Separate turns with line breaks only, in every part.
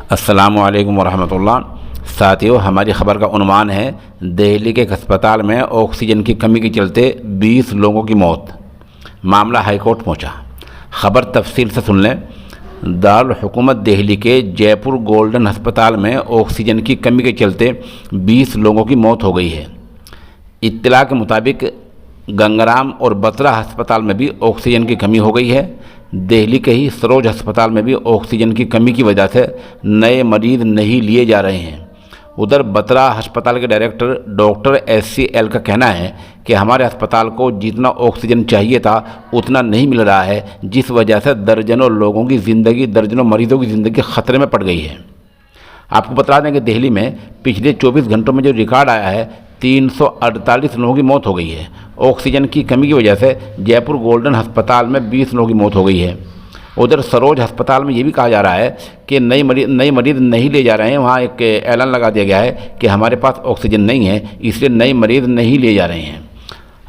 अस्सलामुअलैकुम वरहमतुल्लाह। साथियों, हमारी ख़बर का उन्वान है दिल्ली के एक अस्पताल में ऑक्सीजन की कमी के चलते 20 लोगों की मौत। मामला हाईकोर्ट पहुंचा। ख़बर तफसील से सुन लें। दारुल हुकूमत दिल्ली के जयपुर गोल्डन अस्पताल में ऑक्सीजन की कमी के चलते 20 लोगों की मौत हो गई है। इत्तला के मुताबिक गंगाराम और बत्रा अस्पताल में भी ऑक्सीजन की कमी हो गई है। दिल्ली के ही सरोज अस्पताल में भी ऑक्सीजन की कमी की वजह से नए मरीज़ नहीं लिए जा रहे हैं। उधर बत्रा अस्पताल के डायरेक्टर डॉक्टर SCL का कहना है कि हमारे अस्पताल को जितना ऑक्सीजन चाहिए था उतना नहीं मिल रहा है, जिस वजह से दर्जनों लोगों की ज़िंदगी, दर्जनों मरीज़ों की ज़िंदगी खतरे में पड़ गई है। आपको बता दें कि दिल्ली में पिछले 24 घंटों में जो रिकॉर्ड आया है 348 लोगों की मौत हो गई है। ऑक्सीजन की कमी की वजह से जयपुर गोल्डन अस्पताल में 20 लोगों की मौत हो गई है। उधर सरोज अस्पताल में ये भी कहा जा रहा है कि नई मरीज़ नहीं ले जा रहे हैं। वहाँ एक ऐलान लगा दिया गया है कि हमारे पास ऑक्सीजन नहीं है, इसलिए नए मरीज़ नहीं ले जा रहे हैं।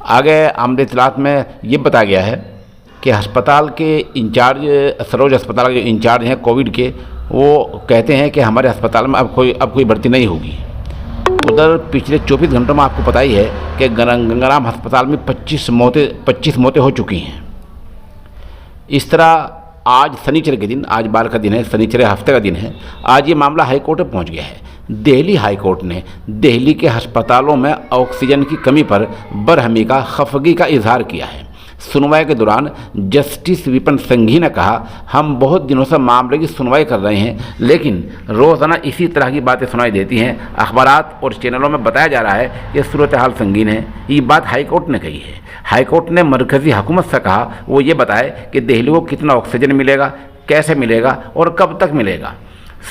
आगे आमद इत्तलात में ये बताया गया है कि अस्पताल के इंचार्ज, सरोज अस्पताल के इंचार्ज हैं कोविड के, वो कहते हैं कि हमारे अस्पताल में अब कोई भर्ती नहीं होगी। उधर पिछले 24 घंटों में आपको पता ही है कि गंगाराम अस्पताल में 25 मौतें हो चुकी हैं। इस तरह आज शनिचर के दिन, आज बार का दिन है, शनिचर हफ्ते का दिन है, आज ये मामला हाई कोर्ट में पहुंच गया है। दिल्ली हाई कोर्ट ने दिल्ली के अस्पतालों में ऑक्सीजन की कमी पर बरहमी का खफगी का इजहार किया है। सुनवाई के दौरान जस्टिस विपिन संघी ने कहा, हम बहुत दिनों से मामले की सुनवाई कर रहे हैं, लेकिन रोज़ाना इसी तरह की बातें सुनाई देती हैं। अखबारात और चैनलों में बताया जा रहा है कि सूरत हाल संगीन है। ये बात हाई कोर्ट ने कही है। हाई कोर्ट ने मरकज़ी हुकूमत से कहा वो ये बताए कि दिल्ली को कितना ऑक्सीजन मिलेगा, कैसे मिलेगा और कब तक मिलेगा।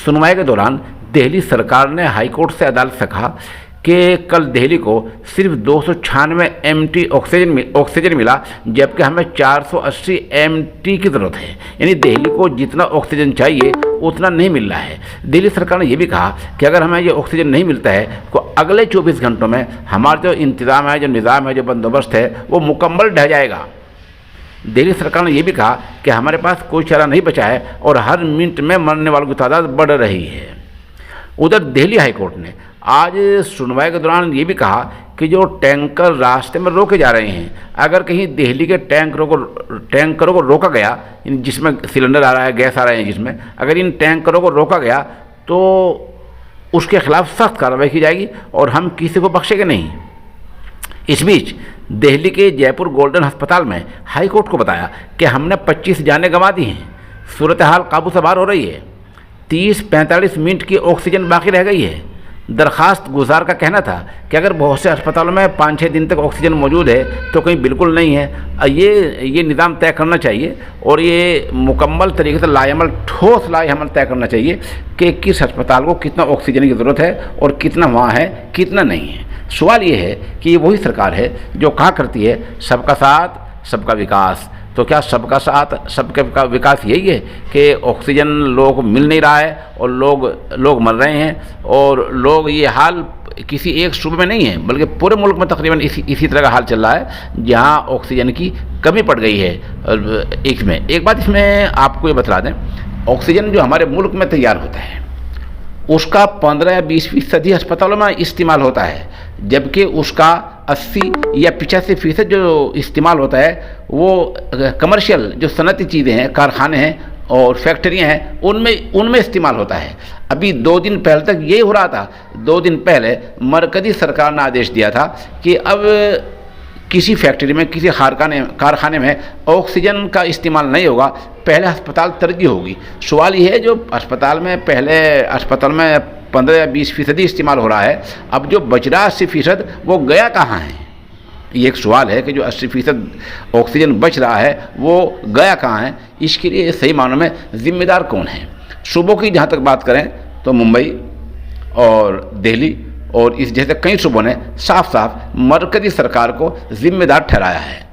सुनवाई के दौरान दिल्ली सरकार ने हाई कोर्ट से अदालत से कहा कि कल दिल्ली को सिर्फ 296 MT ऑक्सीजन मिला, जबकि हमें 480 MT की ज़रूरत है। यानी दिल्ली को जितना ऑक्सीजन चाहिए उतना नहीं मिल रहा है। दिल्ली सरकार ने यह भी कहा कि अगर हमें ये ऑक्सीजन नहीं मिलता है तो अगले 24 घंटों में हमारा जो इंतज़ाम है, जो निज़ाम है, जो बंदोबस्त है, वो मुकम्मल ढह जाएगा। दिल्ली सरकार ने यह भी कहा कि हमारे पास कोई चारा नहीं बचा है और हर मिनट में मरने वालों की तादाद बढ़ रही है। उधर दिल्ली हाई कोर्ट ने आज सुनवाई के दौरान ये भी कहा कि जो टैंकर रास्ते में रोके जा रहे हैं, अगर कहीं दिल्ली के टैंकरों को रोका गया, जिसमें सिलेंडर आ रहा है, गैस आ रहे हैं, जिसमें अगर इन टैंकरों को रोका गया तो उसके खिलाफ सख्त कार्रवाई की जाएगी और हम किसी को बख्शेंगे नहीं। इस बीच दिल्ली के जयपुर गोल्डन अस्पताल में हाई कोर्ट को बताया कि हमने 25 जानें गंवा दी हैं। सूरत हाल काबू से बाहर हो रही है। 30-45 मिनट की ऑक्सीजन बाकी रह गई है। दरखास्त गुजार का कहना था कि अगर बहुत से अस्पतालों में 5-6 दिन तक ऑक्सीजन मौजूद है तो कहीं बिल्कुल नहीं है। ये निज़ाम तय करना चाहिए और ये मुकम्मल तरीके से लाएअमल, ठोस लाएअमल तय करना चाहिए कि किस अस्पताल को कितना ऑक्सीजन की ज़रूरत है और कितना वहाँ है, कितना नहीं है। सवाल ये है कि ये वही सरकार है जो कहा करती है सबका साथ सबका विकास। तो क्या सबका साथ सबका विकास यही है कि ऑक्सीजन लोगों को मिल नहीं रहा है और लोग मर रहे हैं? और लोग, ये हाल किसी एक सूबे में नहीं है बल्कि पूरे मुल्क में तकरीबन इसी तरह का हाल चल रहा है जहां ऑक्सीजन की कमी पड़ गई है। एक बात इसमें आपको ये बता दें, ऑक्सीजन जो हमारे मुल्क में तैयार होता है उसका 15 या 20% ही अस्पतालों में इस्तेमाल होता है, जबकि उसका 80 या 85% जो इस्तेमाल होता है वो कमर्शियल, जो सनती चीज़ें हैं, कारखाने हैं और फैक्ट्रियां हैं, उनमें इस्तेमाल होता है। अभी 2 दिन पहले तक यही हो रहा था। 2 दिन पहले मरकज़ी सरकार ने आदेश दिया था कि अब किसी फैक्ट्री में, किसी कारखाने में ऑक्सीजन का इस्तेमाल नहीं होगा, पहले अस्पताल तरजीह होगी। सवाल ये है, जो पहले अस्पताल में 15 या 20% इस्तेमाल हो रहा है, अब जो बच रहा 80% वो गया कहाँ है? ये एक सवाल है कि जो 80% ऑक्सीजन बच रहा है वो गया कहाँ है? इसके लिए सही मानों में जिम्मेदार कौन है? सूबों की जहाँ तक बात करें तो मुंबई और दिल्ली और इस जैसे कई सूबों ने साफ साफ मरकज़ी सरकार को जिम्मेदार ठहराया है।